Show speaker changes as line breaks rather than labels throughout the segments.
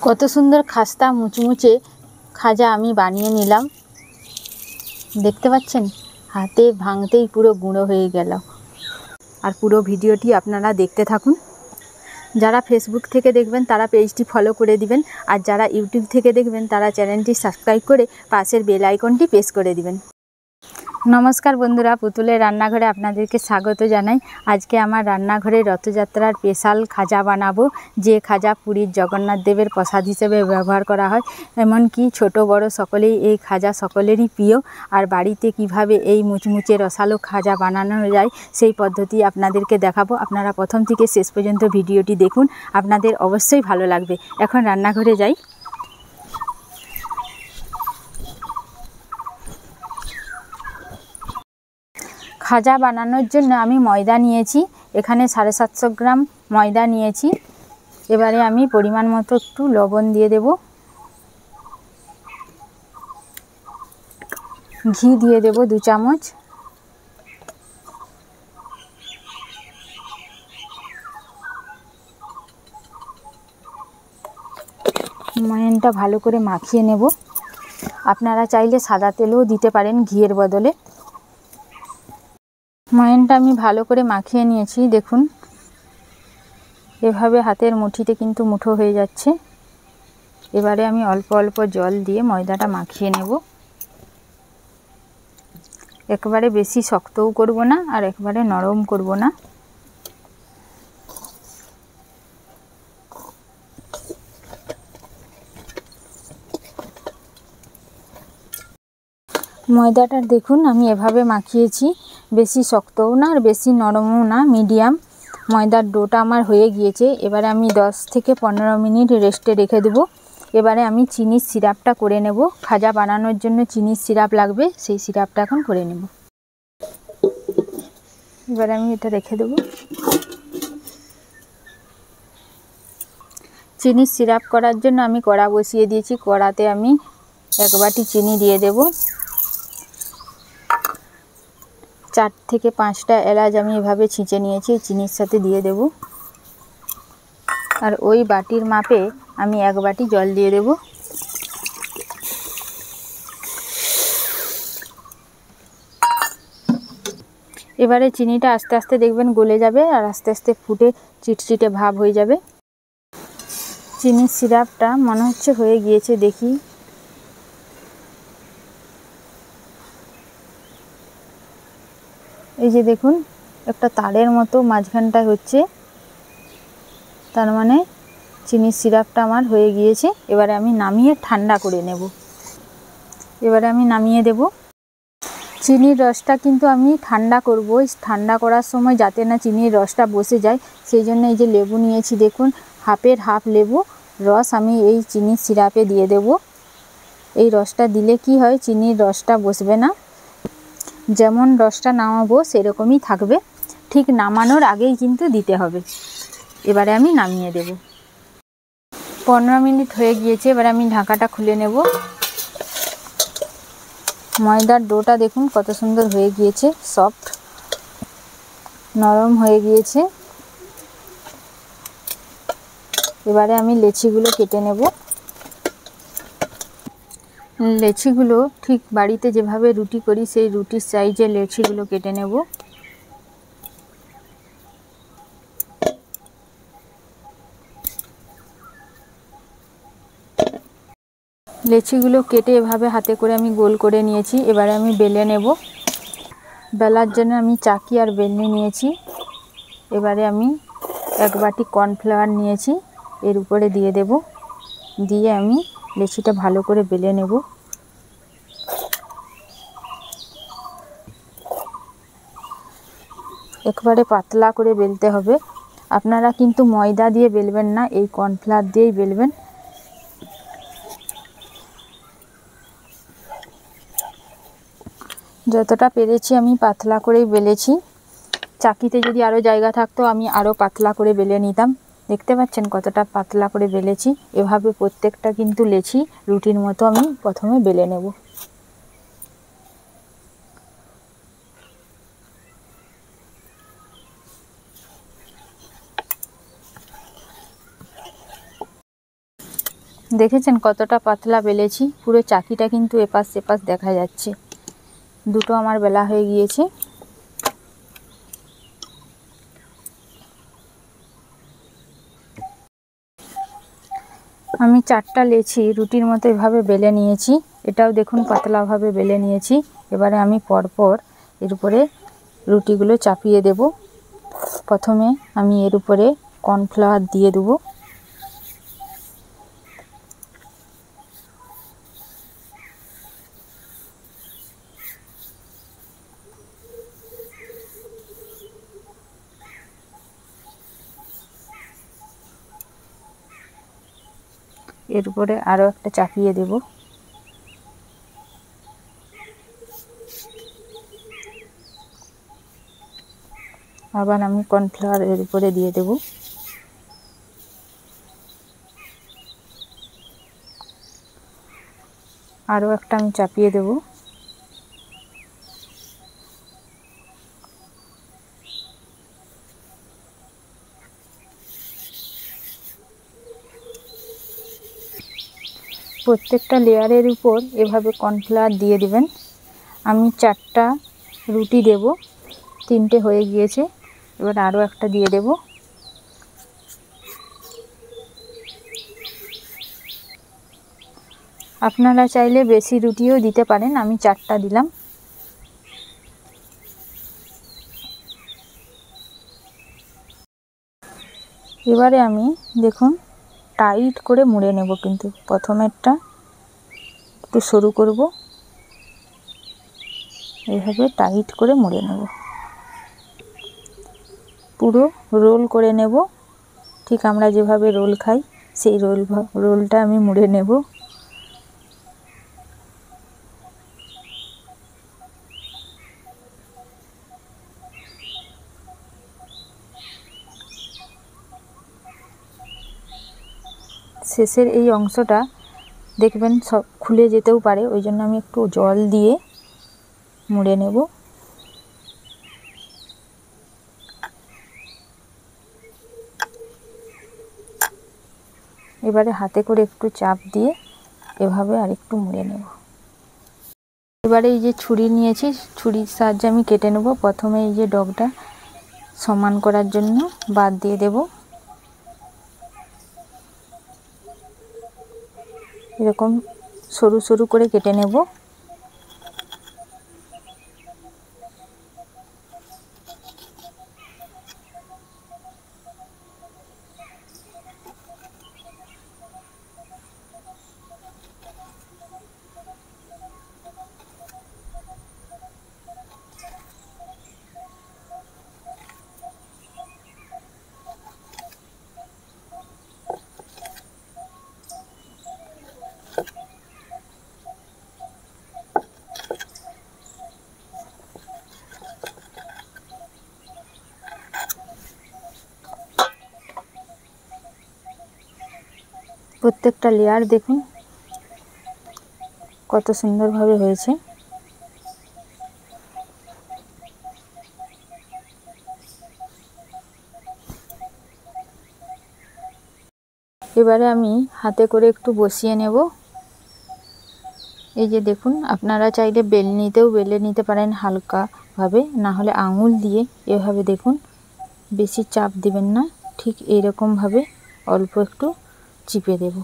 কত সুন্দর খাস্তা মুচমুচে খাজা আমি বানিয়ে নিলাম। দেখতে পাচ্ছেন, হাতে ভাঙতেই পুরো গুঁড়ো হয়ে গেল। আর পুরো ভিডিওটি আপনারা দেখতে থাকুন। যারা ফেসবুক থেকে দেখবেন তারা পেজটি ফলো করে দিবেন, আর যারা ইউটিউব থেকে দেখবেন তারা চ্যানেলটি সাবস্ক্রাইব করে পাশের বেল আইকনটি প্রেস করে দিবেন। নমস্কার বন্ধুরা, পুতুলের রান্নাঘরে আপনাদেরকে স্বাগত জানাই। আজকে আমার রান্নাঘরে রথযাত্রার স্পেশাল খাজা বানাবো, যে খাজা পুরীর জগন্নাথ দেবের প্রসাদ হিসেবে ব্যবহার করা হয়। এমনকি ছোট বড় সকলেই এই খাজা সকলেরই প্রিয়। আর বাড়িতে কিভাবে এই মুচমুচে রসালো খাজা বানানো যায় সেই পদ্ধতি আপনাদেরকে দেখাবো। আপনারা প্রথম থেকে শেষ পর্যন্ত ভিডিওটি দেখুন, আপনাদের অবশ্যই ভালো লাগবে। এখন রান্নাঘরে যাই। খাজা বানানোর জন্য আমি ময়দা নিয়েছি, এখানে 750 গ্রাম ময়দা নিয়েছি। এবারে আমি পরিমাণ মতো একটু লবণ দিয়ে দেব, ঘি দিয়ে দেব 2 চামচ, ময়ানটা ভালো করে মাখিয়ে নেব। আপনারা চাইলে সাদা তেলও দিতে পারেন ঘিয়ের বদলে। ময়ানটা আমি ভালো করে মাখিয়ে নিয়েছি, দেখুন এভাবে হাতের মুঠিতে কিন্তু মুঠো হয়ে যাচ্ছে। এবারে আমি অল্প অল্প জল দিয়ে ময়দাটা মাখিয়ে নেব। একবারে বেশি শক্তও করব না, আর একবারে নরম করব না। ময়দাটা দেখুন আমি এভাবে মাখিয়েছি, বেশি শক্তও না আর বেশি নরমও না, মিডিয়াম। ময়দার ডোটা আমার হয়ে গিয়েছে। এবারে আমি 10 থেকে 15 মিনিট রেস্টে রেখে দেব। এবারে আমি চিনির সিরাপটা করে নেব। খাজা বানানোর জন্য চিনির সিরাপ লাগবে, সেই সিরাপটা এখন করে নেব। এবারে আমি এটা রেখে দেব। চিনির সিরাপ করার জন্য আমি কড়া বসিয়ে দিয়েছি। কড়াতে আমি 1 বাটি চিনি দিয়ে দেব। 4 থেকে 5টা এলাচ আমি এভাবে ছিঁচে নিয়েছি, চিনির সাথে দিয়ে দেব। আর ওই বাটির মাপে আমি 1 বাটি জল দিয়ে দেব। এবারে চিনিটা আস্তে আস্তে দেখবেন গলে যাবে, আর আস্তে আস্তে ফুটে চিটচিটে ভাব হয়ে যাবে। চিনির সিরাপটা মনে হচ্ছে হয়ে গিয়েছে, দেখি। এই যে দেখুন, একটা তারের মতো মাঝখানটায় হচ্ছে, তার মানে চিনির সিরাপটা আমার হয়ে গিয়েছে। এবারে আমি নামিয়ে ঠান্ডা করে নেব। এবারে আমি নামিয়ে দেব। চিনির রসটা কিন্তু আমি ঠান্ডা করব। ঠান্ডা করার সময় যাতে না চিনির রসটা বসে যায়, সেই জন্য এই যে লেবু নিয়েছি, দেখুন হাফের হাফ লেবু রস আমি এই চিনির সিরাপে দিয়ে দেব। এই রসটা দিলে কি হয়, চিনির রসটা বসবে না। যেমন রসটা নামাবো সেরকমই থাকবে, ঠিক নামানোর আগেই কিন্তু দিতে হবে। এবারে আমি নামিয়ে দেব। 15 মিনিট হয়ে গিয়েছে, এবারে আমি ঢাকাটা খুলে নেব। ময়দার ডোটা দেখুন কত সুন্দর হয়ে গিয়েছে, সফট নরম হয়ে গিয়েছে। এবারে আমি লেচিগুলো কেটে নেব। লেচিগুলো ঠিক বাড়িতে যেভাবে রুটি করি সেই রুটির সাইজে লেচিগুলো কেটে নেব। লেচিগুলো কেটে এভাবে হাতে করে আমি গোল করে নিয়েছি। এবারে আমি বেলে নেব। বেলার জন্য আমি চাকি আর বেলনি নিয়েছি। এবারে আমি 1 বাটি কর্নফ্লাওয়ার নিয়েছি, এর উপরে দিয়ে দেব। দিয়ে আমি লেচিটা ভালো করে বেলে নেব। একবারে পাতলা করে বেলতে হবে। আপনারা কিন্তু ময়দা দিয়ে বেলবেন না, এই কর্নফ্লাওয়ার দিয়েই বেলবেন। যতটা পেরেছি আমি পাতলা করেই বেলেছি। চাকিতে যদি আরও জায়গা থাকতো আমি আরও পাতলা করে বেলে নিতাম। দেখতে পাচ্ছেন কতটা পাতলা করে বেলেছি। এভাবে প্রত্যেকটা কিন্তু লেচি রুটির মতো আমি প্রথমে বেলে নেব। দেখেছেন কতটা পাতলা বেলেছি, পুরো চাকিটা কিন্তু এপাশ সেপাশ দেখা যাচ্ছে। দুটো আমার বেলা হয়ে গিয়েছে। আমি 4টা লেচি রুটির মতো এভাবে বেলে নিয়েছি। এটাও দেখুন পাতলাভাবে বেলে নিয়েছি। এবারে আমি পরপর এর উপরে রুটিগুলো চাপিয়ে দেব। প্রথমে আমি এর উপরে কর্নফ্লাওয়ার দিয়ে দেবো। এর উপরে আরও একটা চাপিয়ে দেব। আবার আমি কর্নফ্লাওয়ার এর উপরে দিয়ে দেব। আরও একটা আমি চাপিয়ে দেব। প্রত্যেকটা লেয়ারের উপর এভাবে কর্নফ্লাওয়ার দিয়ে দিবেন। আমি 4টা রুটি দেব, 3টে হয়ে গিয়েছে। এবার আরও একটা দিয়ে দেব। আপনারা চাইলে বেশি রুটিও দিতে পারেন, আমি 4টা দিলাম। এবারে আমি দেখুন টাইট করে মুড়ে নেব, কিন্তু প্রথমেরটা একটু সরু করব, এইভাবে টাইট করে মুড়ে নেব। পুরো রোল করে নেব, ঠিক আমরা যেভাবে রোল খাই সেই রোলটা আমি মুড়ে নেব। শেষের এই অংশটা দেখবেন সব খুলে যেতেও পারে, ওই জন্য আমি একটু জল দিয়ে মুড়ে নেব। এবারে হাতে করে একটু চাপ দিয়ে এভাবে আরেকটু মুড়ে নেব। এবারে এই যে ছুরি নিয়েছি, ছুরির সাহায্যে আমি কেটে নেব। প্রথমে এই যে ডগটা সমান করার জন্য বাদ দিয়ে দেব। এরকম সরু সরু করে কেটে নেব। প্রত্যেকটা লেয়ার দেখুন কত সুন্দরভাবে হয়েছে। এবারে আমি হাতে করে একটু বসিয়ে নেব। এই যে দেখুন, আপনারা চাইলে বেলনিতেও বেলে নিতে পারেন হালকাভাবে, না হলে আঙুল দিয়ে এভাবে দেখুন, বেশি চাপ দিবেন না, ঠিক এইরকমভাবে অল্প একটু চিপে দেব।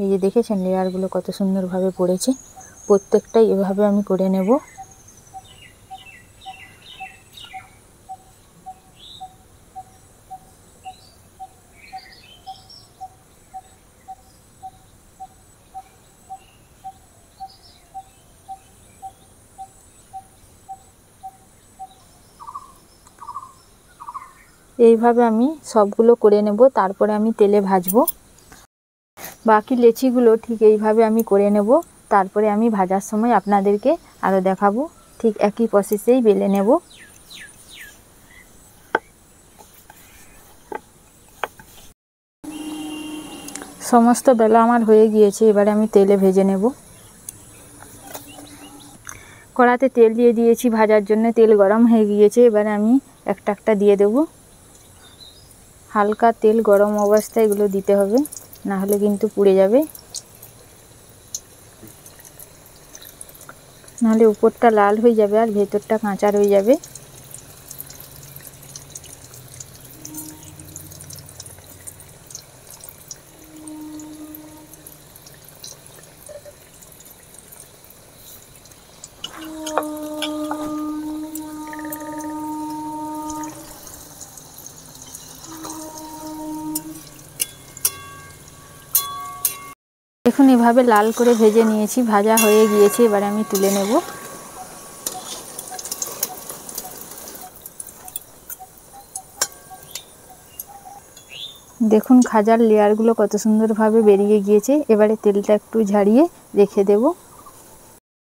এই যে দেখেছেন লেয়ারগুলো কত সুন্দরভাবে পড়েছে। প্রত্যেকটাই এভাবে আমি করে নেব। এইভাবে আমি সবগুলো করে নেব, তারপরে আমি তেলে ভাজবো। বাকি লেচিগুলো ঠিক এইভাবে আমি করে নেব, তারপরে আমি ভাজার সময় আপনাদেরকে আরও দেখাবো। ঠিক একই প্রসেসেই বেলে নেব। সমস্ত বেলা আমার হয়ে গিয়েছে, এবারে আমি তেলে ভেজে নেব। কড়াতে তেল দিয়ে দিয়েছি ভাজার জন্য, তেল গরম হয়ে গিয়েছে। এবারে আমি একটা একটা দিয়ে দেব। হালকা তেল গরম অবস্থায় এগুলো দিতে হবে। না হলে কিন্তু পুড়ে যাবে, নাহলে উপরটা লাল হয়ে যাবে আর ভেতরটা কাঁচা রয়ে যাবে। দেখুন এভাবে লাল করে ভেজে নিয়েছি, ভাজা হয়ে গিয়েছে। এবারে আমি তুলে নেব। দেখুন খাজার লেয়ারগুলো কত সুন্দরভাবে বেরিয়ে গিয়েছে। এবারে তেলটা একটু ঝারিয়ে রেখে দেব।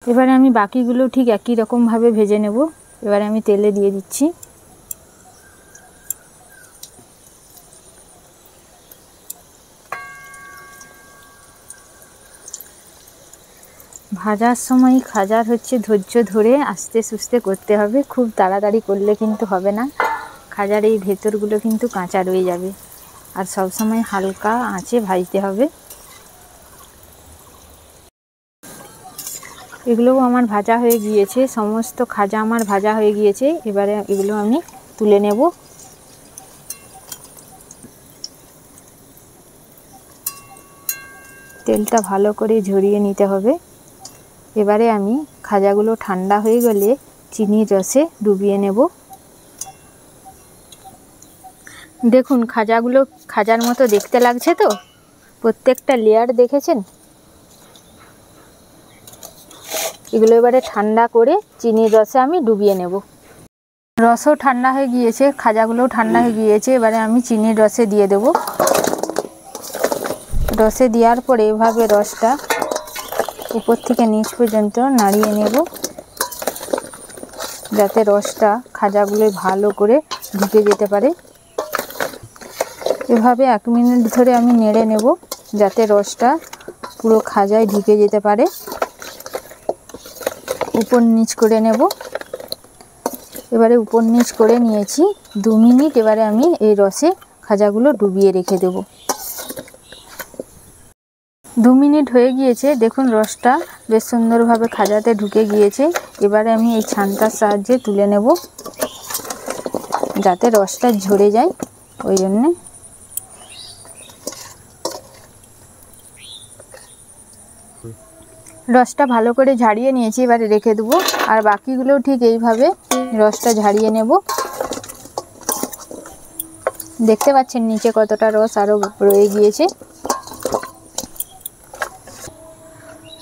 এবারে আমি বাকিগুলো ঠিক একই রকমভাবে ভেজে নেব। এবারে আমি তেলে দিয়ে দিচ্ছি। ভাজার সময় খাজার ধৈর্য ধরে আস্তে সুস্তে করতে হবে, খুব তাড়াতাড়ি করলে কিন্তু হবে না। খাজার এই ভেতরগুলো কিন্তু কাঁচা রয়ে যাবে, আর সব সময় হালকা আঁচে ভাজতে হবে। এগুলোও আমার ভাজা হয়ে গিয়েছে, সমস্ত খাজা আমার ভাজা হয়ে গিয়েছে। এবারে এগুলো আমি তুলে নেব। তেলটা ভালো করে ঝরিয়ে নিতে হবে। এবারে আমি খাজাগুলো ঠান্ডা হয়ে গেলে চিনির রসে ডুবিয়ে নেব। দেখুন খাজাগুলো খাজার মতো দেখতে লাগছে তো, প্রত্যেকটা লেয়ার দেখেছেন। এগুলো এবারে ঠান্ডা করে চিনির রসে আমি ডুবিয়ে নেব। রসও ঠান্ডা হয়ে গিয়েছে, খাজাগুলোও ঠান্ডা হয়ে গিয়েছে। এবারে আমি চিনির রসে দিয়ে দেব। রসে দেওয়ার পরে এভাবে রসটা উপর থেকে নিচ পর্যন্ত নাড়িয়ে নেব, যাতে রসটা খাজাগুলো ভালো করে ঢুকে যেতে পারে। এভাবে 1 মিনিট ধরে আমি নেড়ে নেব, যাতে রসটা পুরো খাজায় ঢুকে যেতে পারে। উপর নিচ করে নেব। এবারে উপর নিচ করে নিয়েছি 2 মিনিট। এবারে আমি এই রসে খাজাগুলো ডুবিয়ে রেখে দেব। 2 মিনিট হয়ে গিয়েছে। দেখুন রসটা বেশ সুন্দরভাবে খাজাতে ঢুকে গিয়েছে। এবারে আমি এই ছানটার সাহায্যে তুলে নেব, যাতে রসটা ঝরে যায়, ওই জন্যে। রসটা ভালো করে ঝাড়িয়ে নিয়েছি, এবারে রেখে দেবো। আর বাকিগুলোও ঠিক এইভাবে রসটা ঝাড়িয়ে নেব। দেখতে পাচ্ছেন নিচে কতটা রস আরও রয়ে গিয়েছে।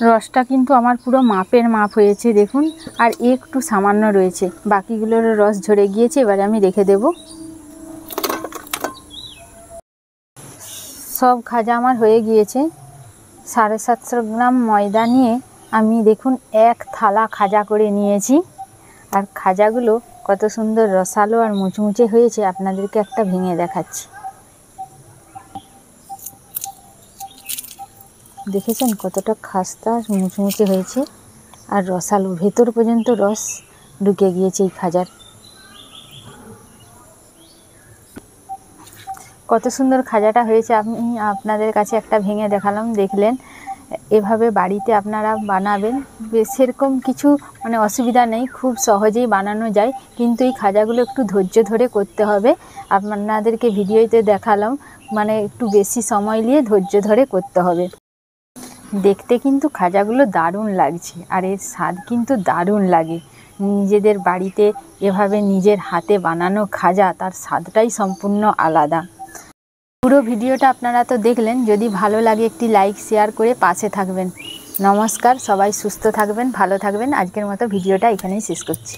রসটা কিন্তু আমার পুরো মাপের মাপ হয়েছে দেখুন, আর একটু সামান্য রয়েছে, বাকিগুলোর রস ঝরে গিয়েছে। এবারে আমি রেখে দেব। সব খাজা আমার হয়ে গিয়েছে। 750 গ্রাম ময়দা নিয়ে আমি দেখুন 1 থালা খাজা করে নিয়েছি। আর খাজাগুলো কত সুন্দর রসালো আর মুচমুচে হয়েছে, আপনাদেরকে একটা ভেঙে দেখাচ্ছি। দেখেছেন কতটা খাস্তা মুচমুচে হয়েছে, আর রসালো, ভেতর পর্যন্ত রস ঢুকে গিয়েছে এই খাজার। কত সুন্দর খাজাটা হয়েছে। আমি আপনাদের কাছে একটা ভেঙে দেখালাম, দেখলেন। এভাবে বাড়িতে আপনারা বানাবেন, সেরকম কিছু অসুবিধা নেই, খুব সহজেই বানানো যায়। কিন্তু এই খাজাগুলো একটু ধৈর্য ধরে করতে হবে। আপনাদেরকে ভিডিওতে দেখালাম, একটু বেশি সময় নিয়ে ধৈর্য ধরে করতে হবে। দেখতে কিন্তু খাজাগুলো দারুণ লাগছে, আর এর স্বাদ কিন্তু দারুণ লাগে। নিজেদের বাড়িতে এভাবে নিজের হাতে বানানো খাজা, তার স্বাদটাই সম্পূর্ণ আলাদা। পুরো ভিডিওটা আপনারা তো দেখলেন। যদি ভালো লাগে একটি লাইক শেয়ার করে পাশে থাকবেন। নমস্কার, সবাই সুস্থ থাকবেন, ভালো থাকবেন। আজকের মতো ভিডিওটা এখানেই শেষ করছি।